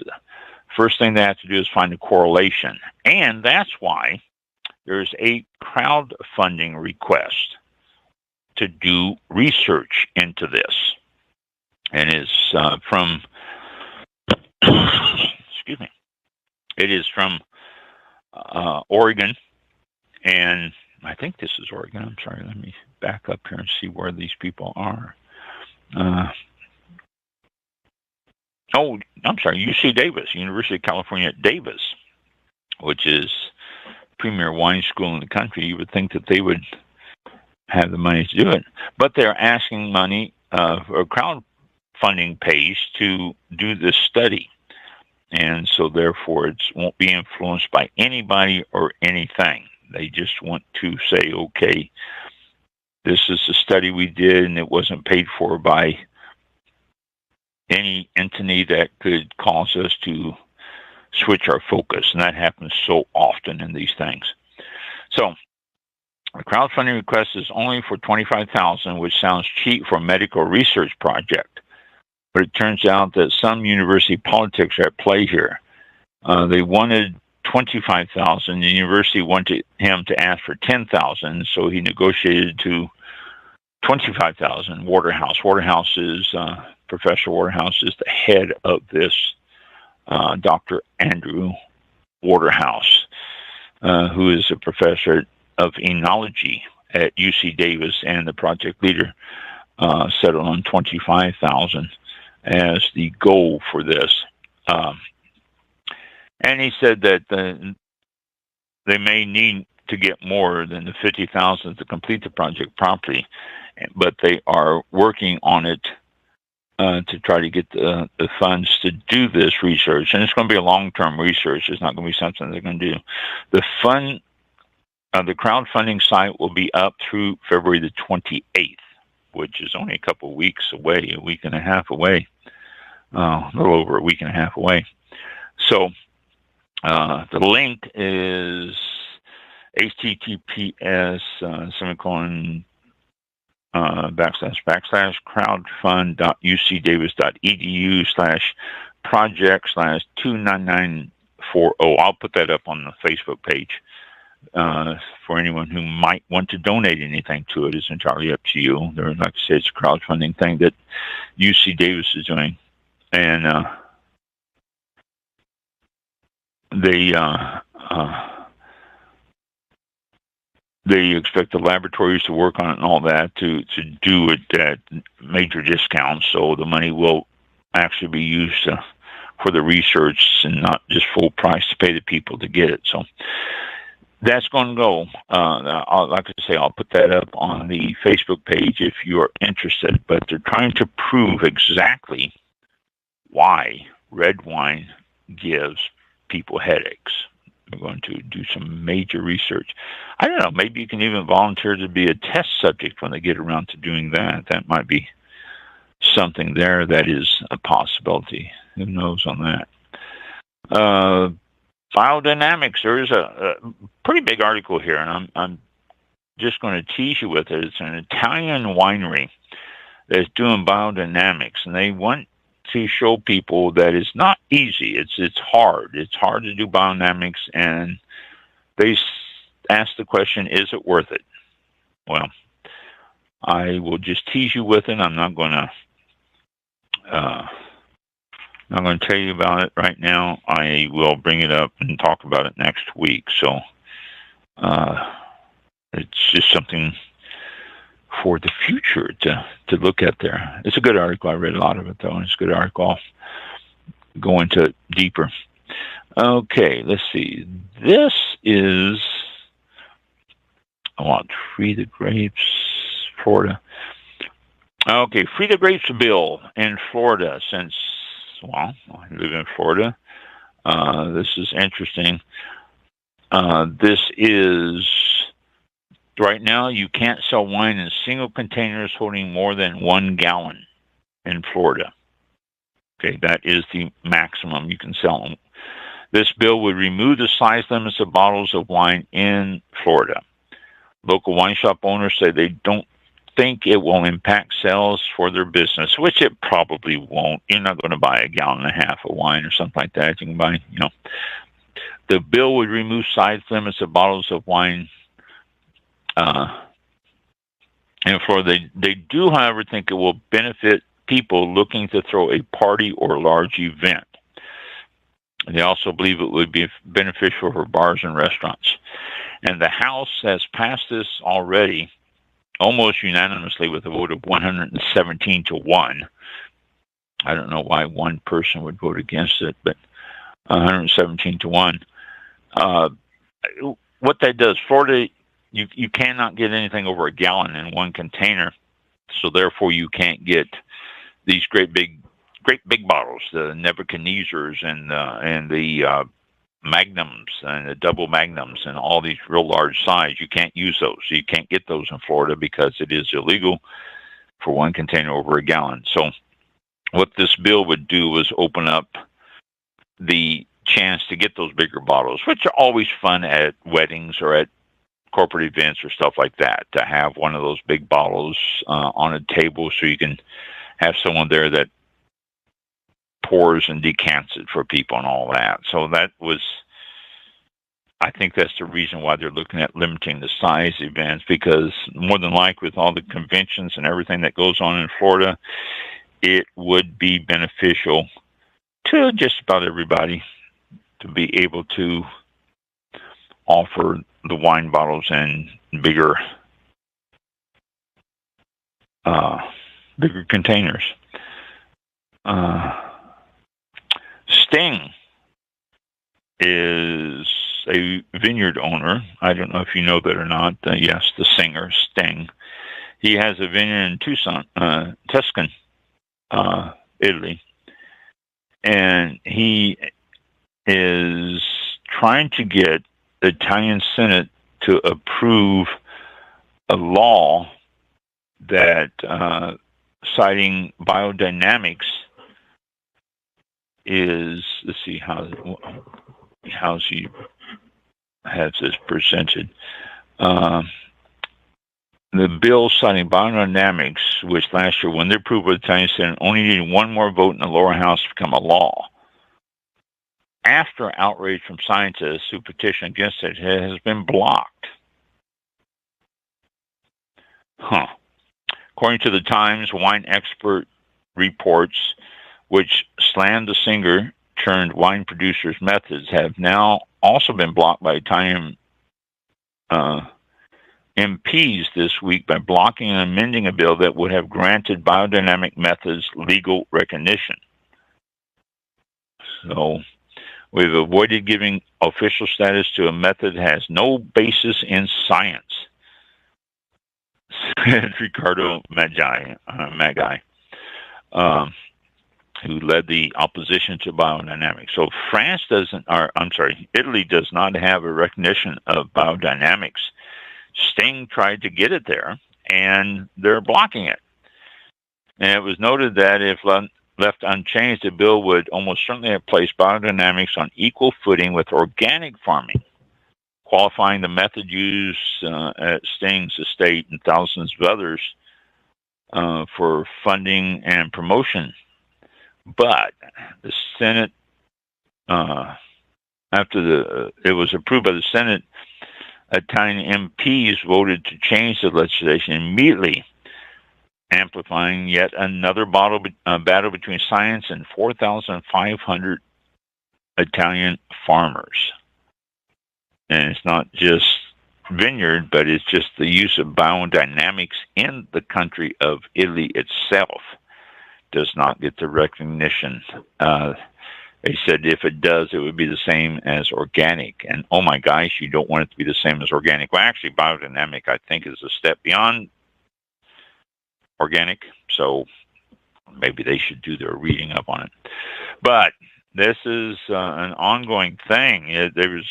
First thing they have to do is find a correlation. And that's why there's a crowdfunding request to do research into this. And it's from, excuse me, it is from Oregon. And I think this is Oregon. I'm sorry. Let me back up here and see where these people are. Oh, I'm sorry, UC Davis, University of California at Davis, which is premier wine school in the country. You would think that they would have the money to do it. But they're asking money for a crowdfunding page to do this study. And so therefore it won't be influenced by anybody or anything. They just want to say, okay, this is a study we did and it wasn't paid for by any entity that could cause us to switch our focus. And that happens so often in these things. So the crowdfunding request is only for $25,000, which sounds cheap for a medical research project. But it turns out that some university politics are at play here. They wanted $25,000. The university wanted him to ask for $10,000, so he negotiated to $25,000. Waterhouse is Professor Waterhouse is the head of this. Dr. Andrew Waterhouse, who is a professor of enology at UC Davis, and the project leader, settled on $25,000 as the goal for this. And he said that they may need to get more than the $50,000 to complete the project properly, but they are working on it to try to get the funds to do this research. And it's going to be a long-term research. It's not going to be something they're going to do. The crowdfunding site will be up through February the 28th, which is only a couple of weeks away, a week and a half away, a little over a week and a half away. So the link is https crowdfund.ucdavis.edu/project/29940. I'll put that up on the Facebook page for anyone who might want to donate anything to it. It's entirely up to you. There, like I said, it's a crowdfunding thing that UC Davis is doing, and they expect the laboratories to work on it and all that to do it at major discounts. So the money will actually be used for the research and not just full price to pay the people to get it. So that's going to go. Like I say, I'll put that up on the Facebook page if you are interested. But they're trying to prove exactly why red wine gives people headaches. We're going to do some major research. I don't know, maybe you can even volunteer to be a test subject when they get around to doing that. That might be something there that is a possibility. Who knows on that? Biodynamics, there is a pretty big article here, and I'm just going to tease you with it. It's an Italian winery that's doing biodynamics, and they want to show people that it's not easy. It's hard. It's hard to do biodynamics, and they ask the question, is it worth it? Well, I will just tease you with it. I'm not going to tell you about it right now. I will bring it up and talk about it next week. So it's just something for the future to look at there. It's a good article. I read a lot of it, though, and it's a good article. I'll go into it deeper. Okay, let's see. This is, I want Free the Grapes, Florida. Okay, Free the Grapes bill in Florida since, well, I live in Florida. This is interesting. This is, right now, you can't sell wine in single containers holding more than 1 gallon in Florida. Okay, that is the maximum you can sell them. This bill would remove the size limits of bottles of wine in Florida. Local wine shop owners say they don't think it will impact sales for their business, which it probably won't. You're not going to buy a gallon and a half of wine or something like that. You can buy, the bill would remove size limits of bottles of wine. And they do, however, think it will benefit people looking to throw a party or large event. They also believe it would be beneficial for bars and restaurants. And the House has passed this already almost unanimously with a vote of 117 to 1. I don't know why one person would vote against it, but 117 to 1. What that does, Florida, you cannot get anything over a gallon in one container, so therefore you can't get these great big bottles, the Nebuchadnezzars and the Magnums and the double Magnums and all these real large size. You can't use those. You can't get those in Florida because it is illegal for one container over a gallon. So what this bill would do was open up the chance to get those bigger bottles, which are always fun at weddings or at corporate events or stuff like that, to have one of those big bottles on a table so you can have someone there that pours and decants it for people and all that. So I think that's the reason why they're looking at limiting the size events, because more than likely with all the conventions and everything that goes on in Florida, it would be beneficial to just about everybody to be able to offer the wine bottles in bigger containers. Sting is a vineyard owner. I don't know if you know that or not. Yes, the singer Sting. He has a vineyard in Tucson, Tuscan, Italy, and he is trying to get the Italian Senate to approve a law that citing biodynamics is, let's see how he has this presented. The bill citing biodynamics, which last year, when they approved by the Italian Senate, only needed one more vote in the lower house to become a law. After outrage from scientists who petitioned against it, it has been blocked. According to the Times, wine expert reports, which slammed the singer turned wine producers' methods, have now also been blocked by Italian MPs this week by blocking and amending a bill that would have granted biodynamic methods legal recognition. So we've avoided giving official status to a method that has no basis in science, said Ricardo Maggi, who led the opposition to biodynamics. So Italy does not have a recognition of biodynamics. Sting tried to get it there, and they're blocking it. And it was noted that if left unchanged, the bill would almost certainly have placed biodynamics on equal footing with organic farming, qualifying the method used at Sting's estate and thousands of others for funding and promotion. But the Senate, after it was approved by the Senate, Italian MPs voted to change the legislation immediately, amplifying yet another battle between science and 4,500 Italian farmers. And it's not just vineyard, but it's just the use of biodynamics in the country of Italy itself does not get the recognition. They said if it does, it would be the same as organic. And oh my gosh, you don't want it to be the same as organic. Well, actually, biodynamic, I think, is a step beyond organic. So maybe they should do their reading up on it. But this is an ongoing thing. There was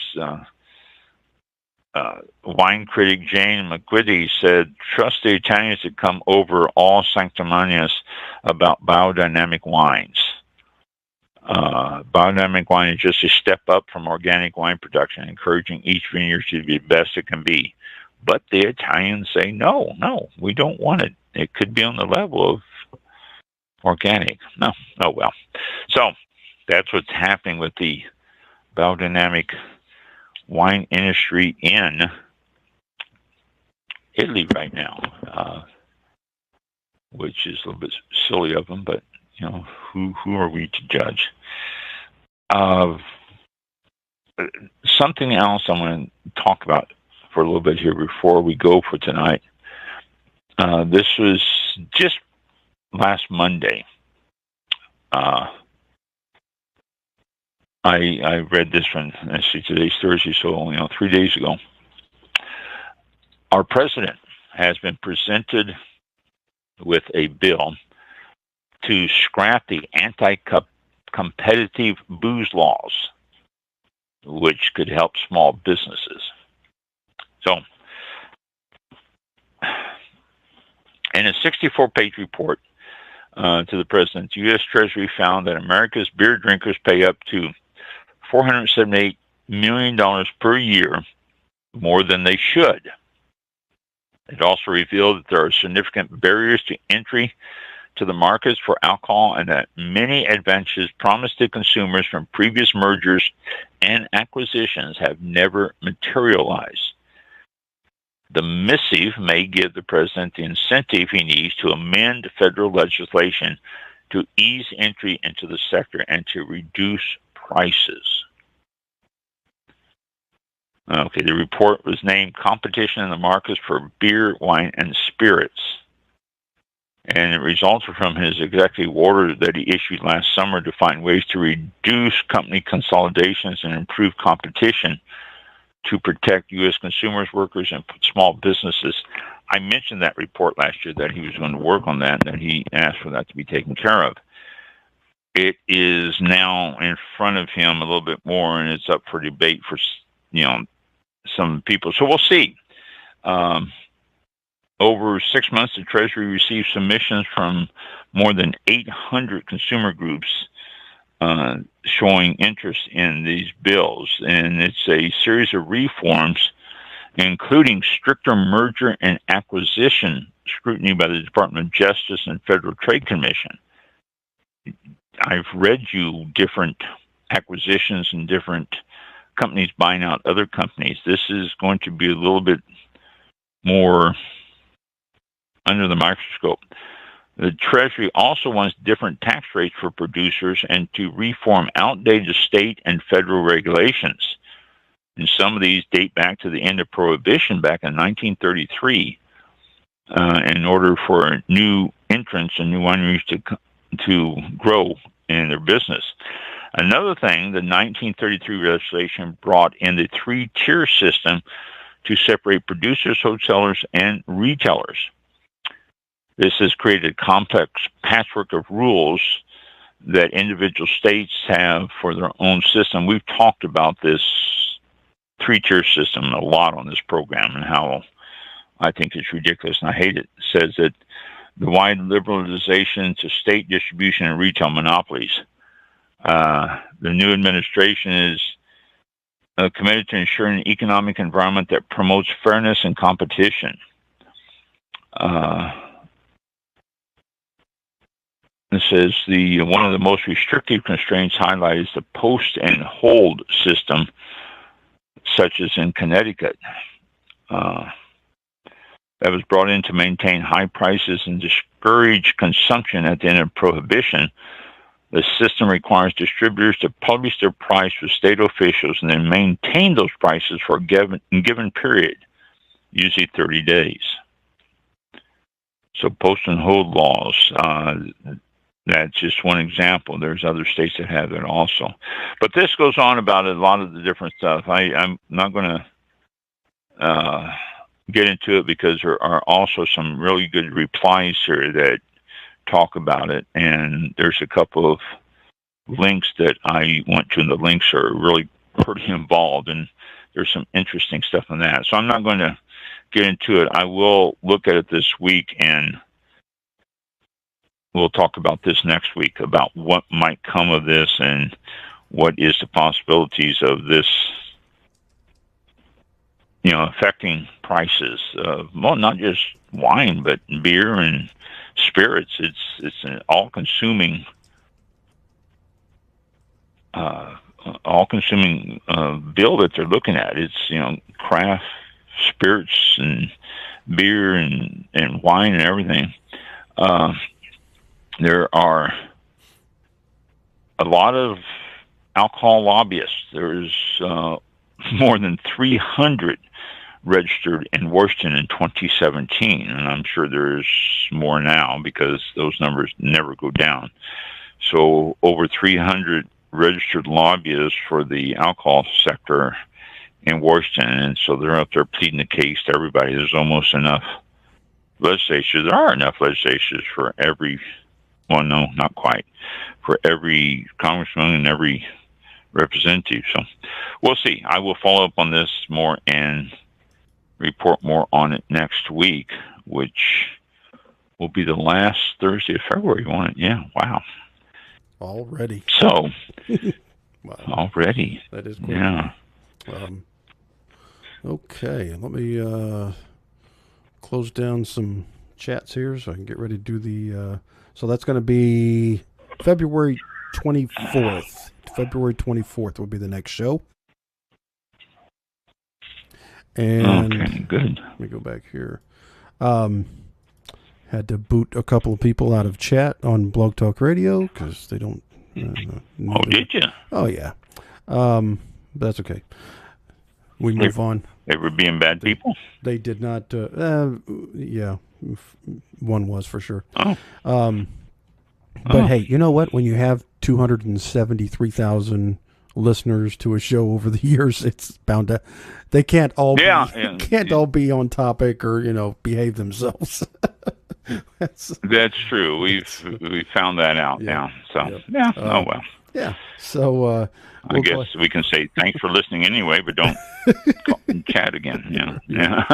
wine critic Jane McQuitty said, trust the Italians to come over all sanctimonious about biodynamic wines. Biodynamic wine is just a step up from organic wine production, encouraging each vineyard to be the best it can be. But the Italians say, no, we don't want it. It could be on the level of organic. No, oh well. So that's what's happening with the biodynamic wine industry in Italy right now, which is a little bit silly of them, but who are we to judge? Something else I want to talk about for a little bit here before we go for tonight. This was just last Monday. I read this one. Let's see, today's Thursday, so 3 days ago. Our president has been presented with a bill to scrap the anti-competitive booze laws, which could help small businesses. So, in a 64-page report to the president, the U.S. Treasury found that America's beer drinkers pay up to $478 million per year more than they should. It also revealed that there are significant barriers to entry to the markets for alcohol and that many advantages promised to consumers from previous mergers and acquisitions have never materialized. The missive may give the president the incentive he needs to amend federal legislation to ease entry into the sector and to reduce prices. Okay, the report was named Competition in the Markets for Beer, Wine, and Spirits. And it resulted from his executive order that he issued last summer to find ways to reduce company consolidations and improve competition to protect U.S. consumers, workers, and small businesses. I mentioned that report last year that he was going to work on that, and that he asked for that to be taken care of. It is now in front of him a little bit more, and it's up for debate for, some people. So we'll see. Over 6 months, the Treasury received submissions from more than 800 consumer groups showing interest in these bills. And it's a series of reforms, including stricter merger and acquisition scrutiny by the Department of Justice and Federal Trade Commission. I've read you different acquisitions and different companies buying out other companies. This is going to be a little bit more under the microscope. The Treasury also wants different tax rates for producers and to reform outdated state and federal regulations. And some of these date back to the end of Prohibition back in 1933 in order for new entrants and new wineries to grow in their business. Another thing, the 1933 legislation brought in the three-tier system to separate producers, wholesalers, and retailers. This has created a complex patchwork of rules that individual states have for their own system. We've talked about this three-tier system a lot on this program and how I think it's ridiculous and I hate it. It says that the wide liberalization to state distribution and retail monopolies. The new administration is committed to ensuring an economic environment that promotes fairness and competition. It says one of the most restrictive constraints highlighted is the post and hold system, such as in Connecticut. That was brought in to maintain high prices and discourage consumption at the end of Prohibition. The system requires distributors to publish their price with state officials and then maintain those prices for a given period, usually 30 days. So post and hold laws, that's just one example. There's other states that have that also. But this goes on about a lot of the different stuff. I'm not going to get into it because there are also some really good replies here that talk about it, and there's a couple of links that I went to, and the links are really pretty involved, and there's some interesting stuff in that. So I'm not going to get into it. I will look at it this week, and we'll talk about this next week, about what might come of this and what is the possibilities of this affecting prices. Well, not just wine, but beer and spirits. It's an all-consuming bill that they're looking at. It's craft spirits and beer and wine and everything. There are a lot of alcohol lobbyists. There's more than 300 registered in Washington in 2017, and I'm sure there's more now because those numbers never go down. So over 300 registered lobbyists for the alcohol sector in Washington, and so they're up there pleading the case to everybody. There's almost enough legislatures. There are enough legislatures for every, well, no, not quite, for every congressman and every representative. So we'll see. I will follow up on this more and report more on it next week, which will be the last Thursday of February, won't it? Yeah, wow. Already. So, wow. Already. That is quick. Yeah. Okay, let me close down some chats here so I can get ready to do the... so that's going to be February 24th. February 24th will be the next show. And okay, good. Let me go back here. Had to boot a couple of people out of chat on Blog Talk Radio because they don't... oh, did you? Oh, yeah. That's okay. We move on. They were being bad people? They did not... yeah, one was for sure. Oh. But hey, you know what? When you have 273,000 listeners to a show over the years, it's bound to... They can't all all be on topic or, behave themselves. That's true. We've found that out now. So, oh well. Yeah. So I guess we can say thanks for listening anyway, but don't chat again. Yeah.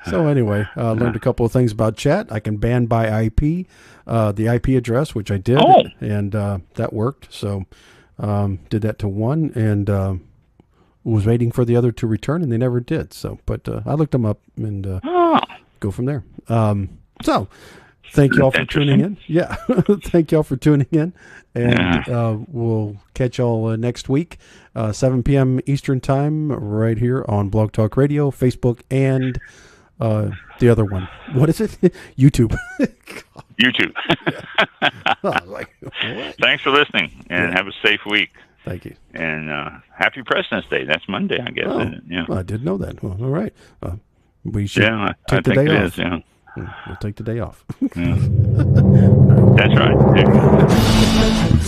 So anyway, learned a couple of things about chat. I can ban by IP, the IP address, which I did, and that worked. So did that to one, and was waiting for the other to return, and they never did. So, but I looked them up and go from there. So thank you all for tuning in. Yeah. Thank you all for tuning in. And we'll catch y'all next week, 7 p.m. Eastern Time, right here on Blog Talk Radio, Facebook, and the other one. What is it? YouTube. YouTube. What? Thanks for listening, and have a safe week. Thank you. And happy President's Day. That's Monday, I guess. Isn't it? Yeah. Well, I didn't know that. Well, all right. We should take the day off. We'll take the day off. That's right.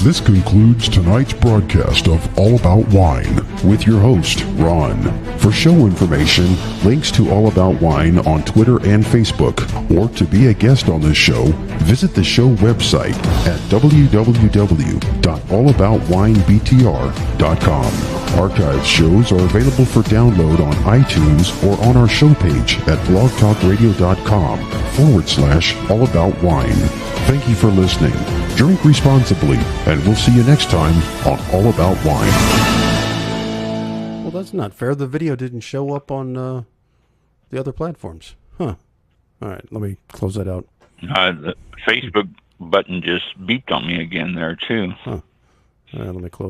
This concludes tonight's broadcast of All About Wine with your host, Ron. For show information, links to All About Wine on Twitter and Facebook, or to be a guest on this show, visit the show website at www.allaboutwinebtr.com. Archived shows are available for download on iTunes or on our show page at blogtalkradio.com/allaboutwine. Thank you for listening. Drink responsibly, and we'll see you next time on All About Wine. Well, that's not fair. The video didn't show up on the other platforms. Huh. All right, let me close that out. The Facebook button just beeped on me again there, too. Huh. Let me close.